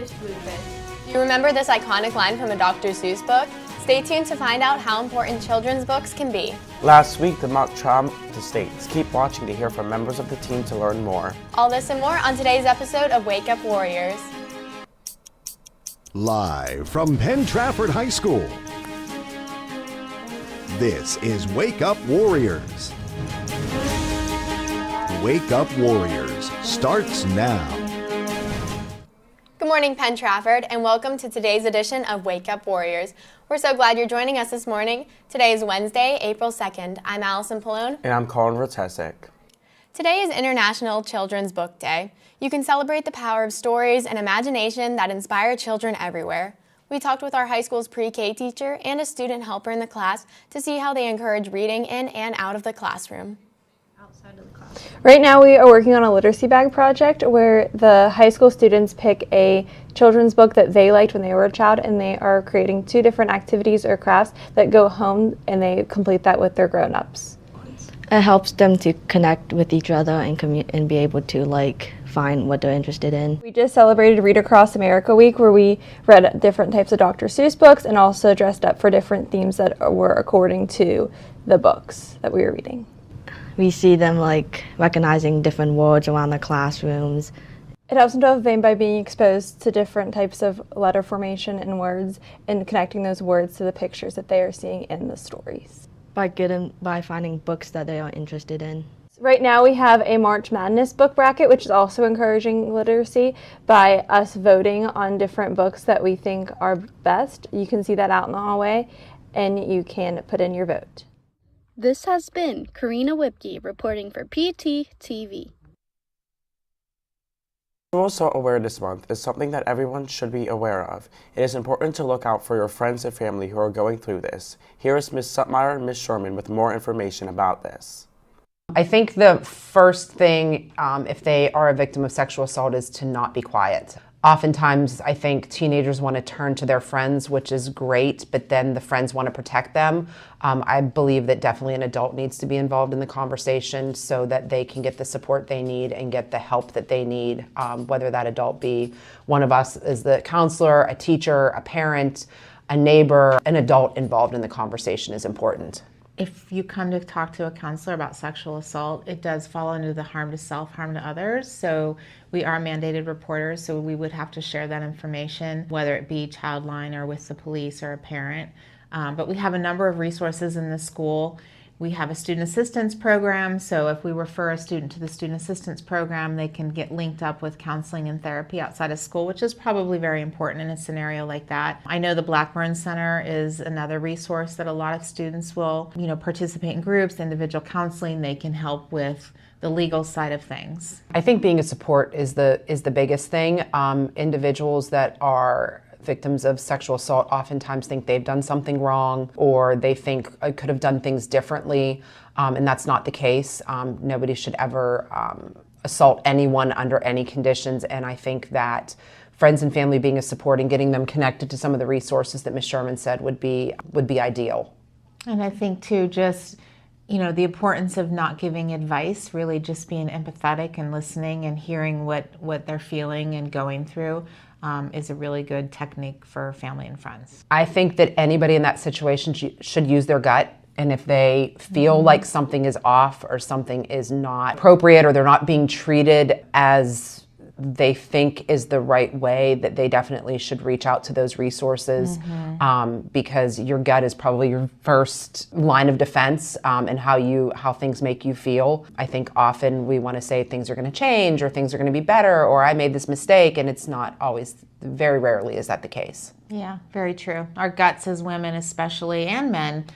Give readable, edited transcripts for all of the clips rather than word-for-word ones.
Mrs. Bluefish. You remember this iconic line from a Dr. Seuss book? Stay tuned to find out how important children's books can be. Last week, the mock trial to states. Keep watching to hear from members of the team to learn more. All this and more on today's episode of Wake Up Warriors. Live from Penn Trafford High School, this is Wake Up Warriors. Wake Up Warriors starts now. Good morning, Penn Trafford, and welcome to today's edition of Wake Up Warriors. We're so glad you're joining us this morning. Today is Wednesday, April 2nd. I'm Allison Pallone. And I'm Colin Rotesic. Today is International Children's Book Day. You can celebrate the power of stories and imagination that inspire children everywhere. We talked with our high school's pre-K teacher and a student helper in the class to see how they encourage reading in and out of the classroom. Right now we are working on a literacy bag project where the high school students pick a children's book that they liked when they were a child, and they are creating 2 different activities or crafts that go home and they complete that with their grown-ups. It helps them to connect with each other and be able to find what they're interested in. We just celebrated Read Across America Week, where we read different types of Dr. Seuss books and also dressed up for different themes that were according to the books that we were reading. We see them recognizing different words around the classrooms. It helps them develop vein by being exposed to different types of letter formation and words and connecting those words to the pictures that they are seeing in the stories. By finding books that they are interested in. Right now we have a March Madness book bracket, which is also encouraging literacy by us voting on different books that we think are best. You can see that out in the hallway, and you can put in your vote. This has been Karina Whipke reporting for PTTV. Sexual Assault Awareness Month is something that everyone should be aware of. It is important to look out for your friends and family who are going through this. Here is Ms. Sutmeyer and Ms. Sherman with more information about this. I think the first thing, if they are a victim of sexual assault, is to not be quiet. Oftentimes, I think teenagers want to turn to their friends, which is great, but then the friends want to protect them. I believe that definitely an adult needs to be involved in the conversation so that they can get the support they need and get the help that they need, whether that adult be one of us as the counselor, a teacher, a parent, a neighbor. An adult involved in the conversation is important. If you come to talk to a counselor about sexual assault, it does fall under the harm to self, harm to others. So we are mandated reporters, so we would have to share that information, whether it be Childline or with the police or a parent. But we have a number of resources in the school. We have a student assistance program, so if we refer a student to the student assistance program, they can get linked up with counseling and therapy outside of school, which is probably very important in a scenario like that. I know the Blackburn Center is another resource that a lot of students will, participate in groups, individual counseling. They can help with the legal side of things. I think being a support is the biggest thing. Individuals that are victims of sexual assault oftentimes think they've done something wrong, or they think I could have done things differently, and that's not the case. Nobody should ever assault anyone under any conditions, and I think that friends and family being a support and getting them connected to some of the resources that Ms. Sherman said would be ideal. And I think too, just the importance of not giving advice, really just being empathetic and listening and hearing what they're feeling and going through. Is a really good technique for family and friends. I think that anybody in that situation should use their gut, and if they feel like something is off or something is not appropriate or they're not being treated as they think is the right way, that they definitely should reach out to those resources, because your gut is probably your first line of defense, and how things make you feel. I think often we want to say things are going to change or things are going to be better or I made this mistake, and it's not always, very rarely is that the case. Yeah, very true. Our guts as women especially, and men,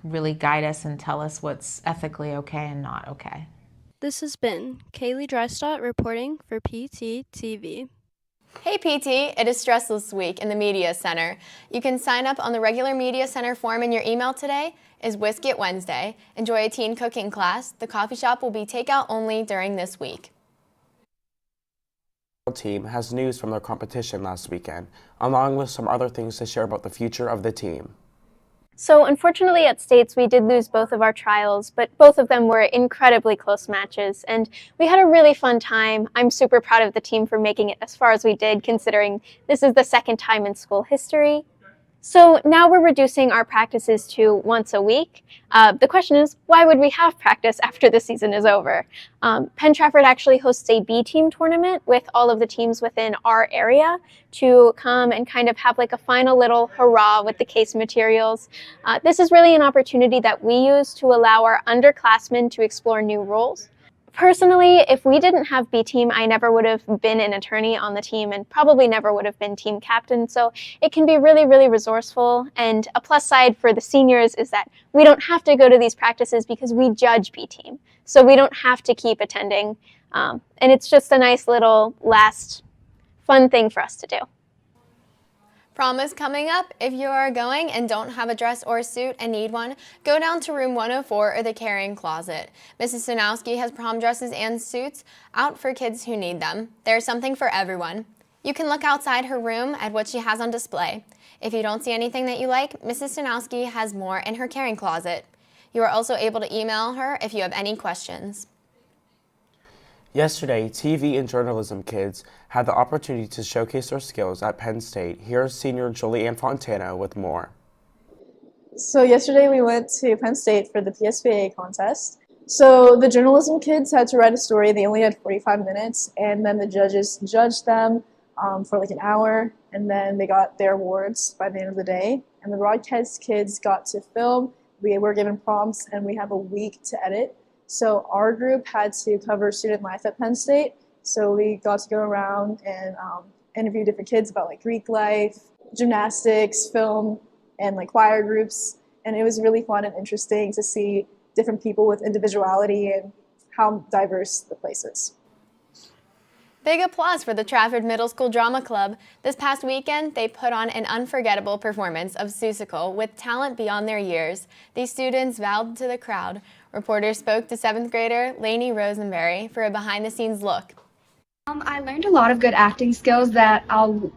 really guide us and tell us what's ethically okay and not okay. This has been Kaylee Drystott reporting for PTTV. Hey PT, it is Stressless Week in the Media Center. You can sign up on the regular Media Center form in your email today. Is Whiskey It Wednesday. Enjoy a teen cooking class. The coffee shop will be takeout only during this week. The team has news from their competition last weekend, along with some other things to share about the future of the team. So unfortunately at States we did lose both of our trials, but both of them were incredibly close matches and we had a really fun time. I'm super proud of the team for making it as far as we did, considering this is the second time in school history. So now we're reducing our practices to once a week. The question is, why would we have practice after the season is over? Penn Trafford actually hosts a B team tournament with all of the teams within our area to come and kind of have like a final little hurrah with the case materials. This is really an opportunity that we use to allow our underclassmen to explore new roles. Personally, if we didn't have B team, I never would have been an attorney on the team and probably never would have been team captain. So it can be really, really resourceful. And a plus side for the seniors is that we don't have to go to these practices because we judge B team. So we don't have to keep attending. And it's just a nice little last fun thing for us to do. Prom is coming up. If you are going and don't have a dress or a suit and need one, go down to room 104 or the carrying closet. Mrs. Sunowski has prom dresses and suits out for kids who need them. There's something for everyone. You can look outside her room at what she has on display. If you don't see anything that you like, Mrs. Sunowski has more in her carrying closet. You are also able to email her if you have any questions. Yesterday, TV and journalism kids had the opportunity to showcase their skills at Penn State. Here's senior Julianne Fontana with more. So yesterday we went to Penn State for the PSVA contest. So the journalism kids had to write a story. They only had 45 minutes, and then the judges judged them for like an hour, and then they got their awards by the end of the day. And the broadcast kids got to film. We were given prompts, and we have a week to edit. So our group had to cover student life at Penn State. So we got to go around and interview different kids about like Greek life, gymnastics, film, and like choir groups. And it was really fun and interesting to see different people with individuality and how diverse the place is. Big applause for the Trafford Middle School Drama Club. This past weekend, they put on an unforgettable performance of Seussical with talent beyond their years. These students vowed to the crowd. Reporters spoke to 7th grader Lainey Rosenberry for a behind-the-scenes look. I learned a lot of good acting skills that I'll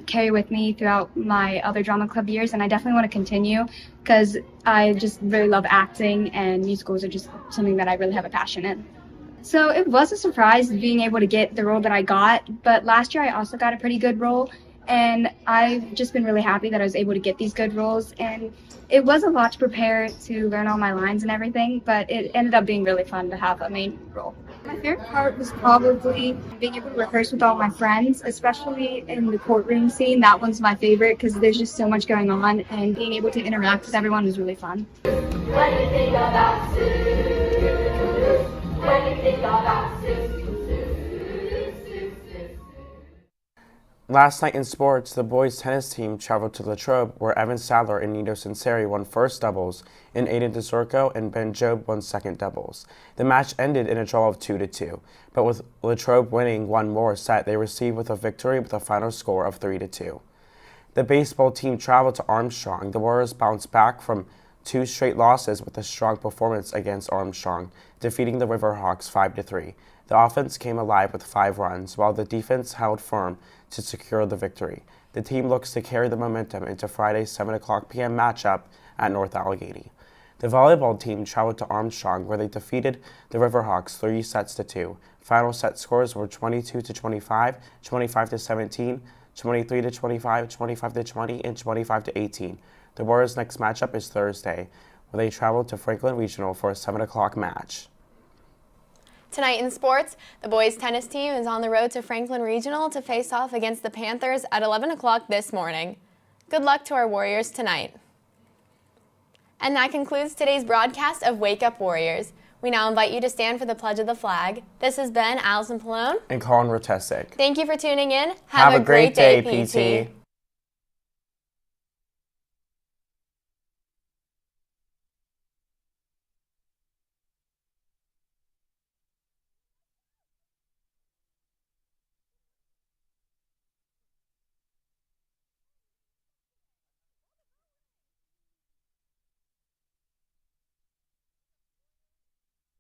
carry with me throughout my other drama club years, and I definitely want to continue because I just really love acting, and musicals are just something that I really have a passion in. So it was a surprise being able to get the role that I got, but last year I also got a pretty good role, and I've just been really happy that I was able to get these good roles, and it was a lot to prepare to learn all my lines and everything, but it ended up being really fun to have a main role. My favorite part was probably being able to rehearse with all my friends, especially in the courtroom scene. That one's my favorite because there's just so much going on, and being able to interact with everyone was really fun. When you think about Sue, when you think about Sue. Last night in sports, the boys tennis team traveled to Latrobe, where Evan Sadler and Nino Sinceri won first doubles, and Aiden DeZorco and Ben Job won second doubles. The match ended in a draw of 2-2, but with Latrobe winning one more set, they received with a victory with a final score of 3-2. The baseball team traveled to Armstrong. The Warriors bounced back from 2 straight losses with a strong performance against Armstrong, defeating the Riverhawks 5-3. The offense came alive with 5 runs, while the defense held firm to secure the victory. The team looks to carry the momentum into Friday's 7:00 p.m. matchup at North Allegheny. The volleyball team traveled to Armstrong, where they defeated the Riverhawks 3-2. Final set scores were 22-25, 25-17, 23-25, 25-20, and 25-18. The Warriors' next matchup is Thursday, where they travel to Franklin Regional for a 7:00 match. Tonight in sports, the boys tennis team is on the road to Franklin Regional to face off against the Panthers at 11 o'clock this morning. Good luck to our Warriors tonight. And that concludes today's broadcast of Wake Up Warriors. We now invite you to stand for the Pledge of the Flag. This has been Allison Pallone and Colin Rotesic. Thank you for tuning in. Have a great day, PT.